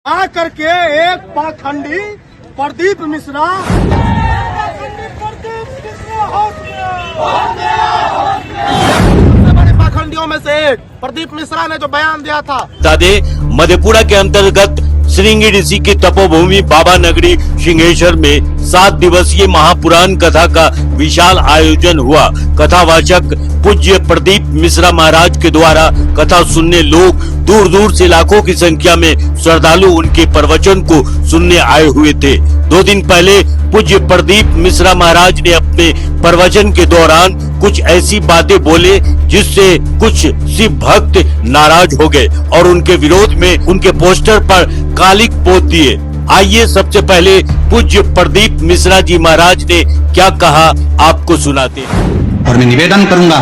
दादे मधेपुरा के अंतर्गत श्रृंगी ऋषि की तपोभूमि बाबा नगरी सिंहेश्वर में 7 दिवसीय महापुराण कथा का विशाल आयोजन हुआ। कथावाचक पूज्य प्रदीप मिश्रा महाराज के द्वारा कथा सुनने लोग दूर दूर से लाखों की संख्या में श्रद्धालु उनके प्रवचन को सुनने आए हुए थे। 2 दिन पहले पूज्य प्रदीप मिश्रा महाराज ने अपने प्रवचन के दौरान कुछ ऐसी बातें बोले जिससे कुछ शिव भक्त नाराज हो गए और उनके विरोध में उनके पोस्टर पर कालिक पोत दिए। आइए सबसे पहले पूज्य प्रदीप मिश्रा जी महाराज ने क्या कहा आपको सुनाते हैं। और मैं निवेदन करूंगा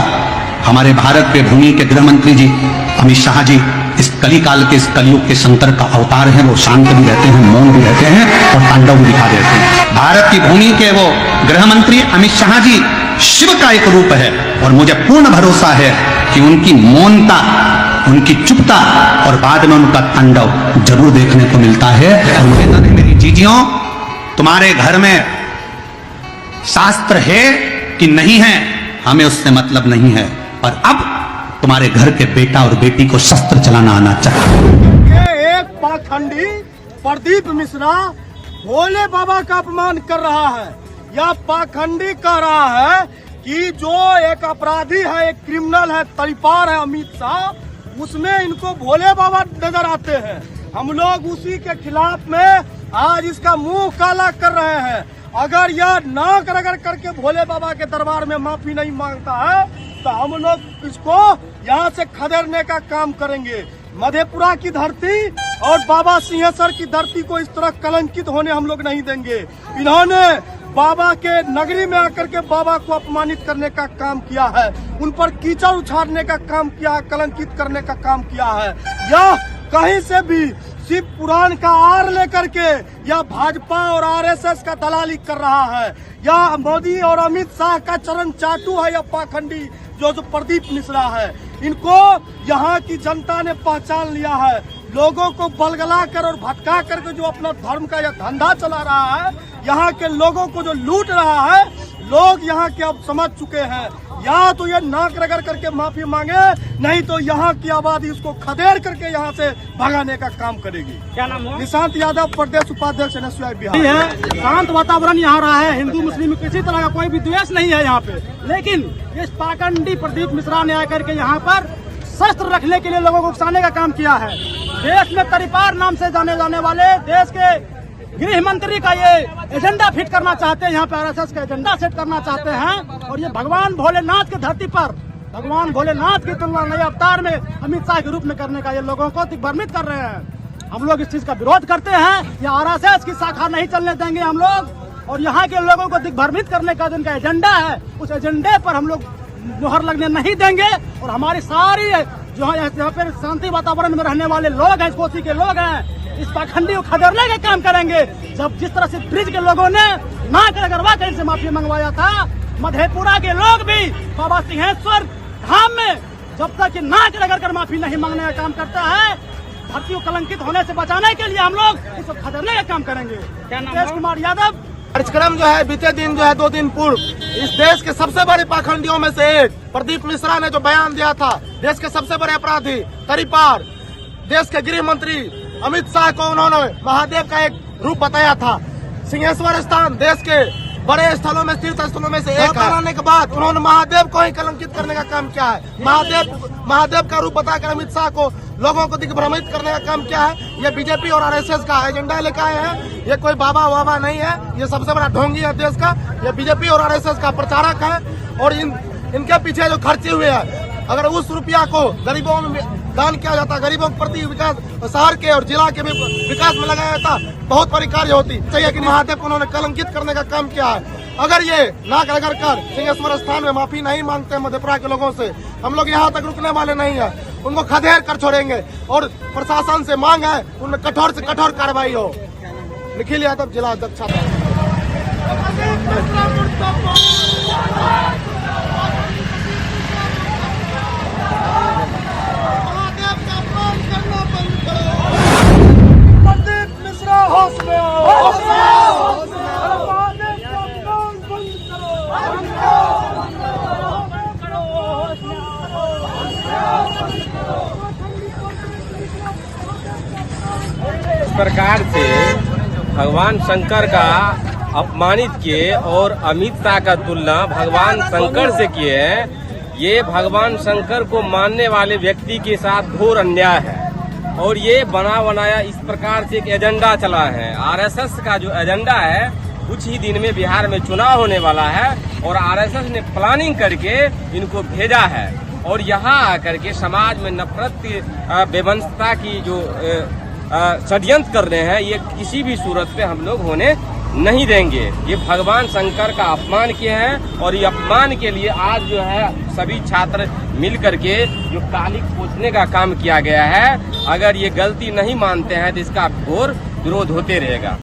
हमारे भारत के भूमि के गृह मंत्री जी अमित शाह जी, इस कली काल के इस कलयुग के संतर का अवतार है। वो शांत भी रहते हैं, मौन भी रहते हैं और तांडव भी दिखा देते हैं। भारत की भूमि के वो गृह मंत्री अमित शाह जी शिव का एक रूप है और मुझे पूर्ण भरोसा है कि उनकी मौनता, उनकी चुपता और बाद में उनका तांडव जरूर देखने को मिलता है। और निवेदन है मेरी जीजियों, तुम्हारे घर में शास्त्र है कि नहीं है हमें उससे मतलब नहीं है, पर अब तुम्हारे घर के बेटा और बेटी को शस्त्र चलाना आना चाहिए। ये एक पाखंडी प्रदीप मिश्रा भोले बाबा का अपमान कर रहा है। यह पाखंडी कह रहा है कि जो एक अपराधी है, एक क्रिमिनल है, तरीपार है अमित शाह, उसमें इनको भोले बाबा नजर आते हैं। हम लोग उसी के खिलाफ में आज इसका मुंह काला कर रहे हैं। अगर यह नाक रगड़ करके भोले बाबा के दरबार में माफी नहीं मांगता है तो हम लोग इसको यहाँ से खदेड़ने का काम करेंगे। मधेपुरा की धरती और बाबा सिंहेश्वर की धरती को इस तरह कलंकित होने हम लोग नहीं देंगे। इन्होंने बाबा के नगरी में आकर के बाबा को अपमानित करने का काम किया है, उन पर कीचड़ उछालने का काम किया है, कलंकित करने का काम किया है। यह कहीं से भी शिव पुराण का आर लेकर के या भाजपा और आरएसएस का दलाली कर रहा है, या मोदी और अमित शाह का चरण चाटू है, या पाखंडी जो प्रदीप मिश्रा है। इनको यहाँ की जनता ने पहचान लिया है। लोगों को बलगला कर और भटका करके जो अपना धर्म का यह धंधा चला रहा है, यहाँ के लोगों को जो लूट रहा है, लोग यहाँ के अब समझ चुके हैं। या तो ये नाक रगड़ करके माफी मांगे, नहीं तो यहाँ की आबादी उसको खदेड़ करके यहाँ से भगाने का काम करेगी। क्या नाम है? निशांत यादव, प्रदेश उपाध्यक्ष NSUI बिहार है। शांत वातावरण यहाँ रहा है, हिंदू मुस्लिम किसी तरह का कोई भी द्वेष नहीं है यहाँ पे। लेकिन इस पाखंडी प्रदीप मिश्रा ने आकर के यहाँ पर शस्त्र रखने के लिए लोगों को उकसाने का काम किया है। देश में तरीपार नाम से जाने जाने वाले देश के गृह मंत्री का ये एजेंडा फिट करना चाहते हैं, यहाँ पे आरएसएस का एजेंडा सेट करना चाहते हैं। और ये भगवान भोलेनाथ की धरती पर भगवान भोलेनाथ की तुलना नए अवतार में अमित शाह के रूप में करने का ये लोगों को दिग्भ्रमित कर रहे हैं। हम लोग इस चीज का विरोध करते हैं। ये आरएसएस की शाखा नहीं चलने देंगे हम लोग। और यहाँ के लोगों को दिग्भ्रमित करने का जिनका एजेंडा है, उस एजेंडे पर हम लोग मुहर लगने नहीं देंगे। और हमारी सारी जो यहाँ पे शांति वातावरण में रहने वाले लोग हैं, कोसी के लोग हैं, इस पाखंडी को खदेड़ने का काम करेंगे। जब जिस तरह से ब्रिज के लोगों ने नाक रगड़वा कर इनसे माफी मंगवाया था, मधेपुरा के लोग भी बाबा सिंहेश्वर धाम में जब तक कि नाक रगड़ कर माफी नहीं मांगने का काम करता है, धरती को कलंकित होने से बचाने के लिए हम लोग इसको खदेड़ने का काम करेंगे। तेज कुमार यादव। कार्यक्रम जो है बीते दिन जो है 2 दिन पूर्व इस देश के सबसे बड़े पाखंडियों में से एक प्रदीप मिश्रा ने जो बयान दिया था, देश के सबसे बड़े अपराधी तरीपार देश के गृह मंत्री अमित शाह को उन्होंने महादेव का एक रूप बताया था। सिंहेश्वर स्थान देश के बड़े स्थलों में, तीर्थ स्थलों में से एक बनाने के बाद उन्होंने महादेव को ही कलंकित करने का काम किया है। महादेव का रूप बताकर अमित शाह को लोगों को दिग्भ्रमित करने का काम किया है। ये बीजेपी और आरएसएस का एजेंडा लेकर आए हैं। ये कोई बाबा वाबा नहीं है, ये सबसे बड़ा ढोंगी है देश का। ये बीजेपी और आरएसएस का प्रचारक है और इनके पीछे जो खर्चे हुए हैं, अगर उस रुपया को गरीबों में दान किया जाता, गरीबों के प्रति विकास, शहर के और जिला के भी विकास में लगाया जाता, बहुत बड़ी कार्य होती चाहिए कि महादेव को उन्होंने कलंकित करने का काम किया है। अगर ये नाक रगड़ कर सिंहेश्वर स्थान में माफी नहीं मांगते मधेपुरा के लोगों से, हम लोग यहाँ तक रुकने वाले नहीं है। उनको खदेड़ कर छोड़ेंगे और प्रशासन से मांग है उनमें कठोर से कठोर कार्रवाई हो। निखिल यादव, जिला अध्यक्ष। प्रदीप प्रकार से भगवान शंकर का अपमानित किए और अमित शाह का तुलना भगवान शंकर से किए हैं, ये भगवान शंकर को मानने वाले व्यक्ति के साथ घोर अन्याय है। और ये बना बनाया इस प्रकार से एक एजेंडा चला है। आरएसएस का जो एजेंडा है, कुछ ही दिन में बिहार में चुनाव होने वाला है और आरएसएस ने प्लानिंग करके इनको भेजा है और यहाँ आकर के समाज में नफरत की बेबंसता की जो षड्यंत्र कर रहे हैं, ये किसी भी सूरत पे हम लोग होने नहीं देंगे। ये भगवान शंकर का अपमान किए हैं और ये अपमान के लिए आज जो है सभी छात्र मिल करके जो कालिक पोछने का काम किया गया है, अगर ये गलती नहीं मानते हैं तो इसका घोर विरोध होते रहेगा।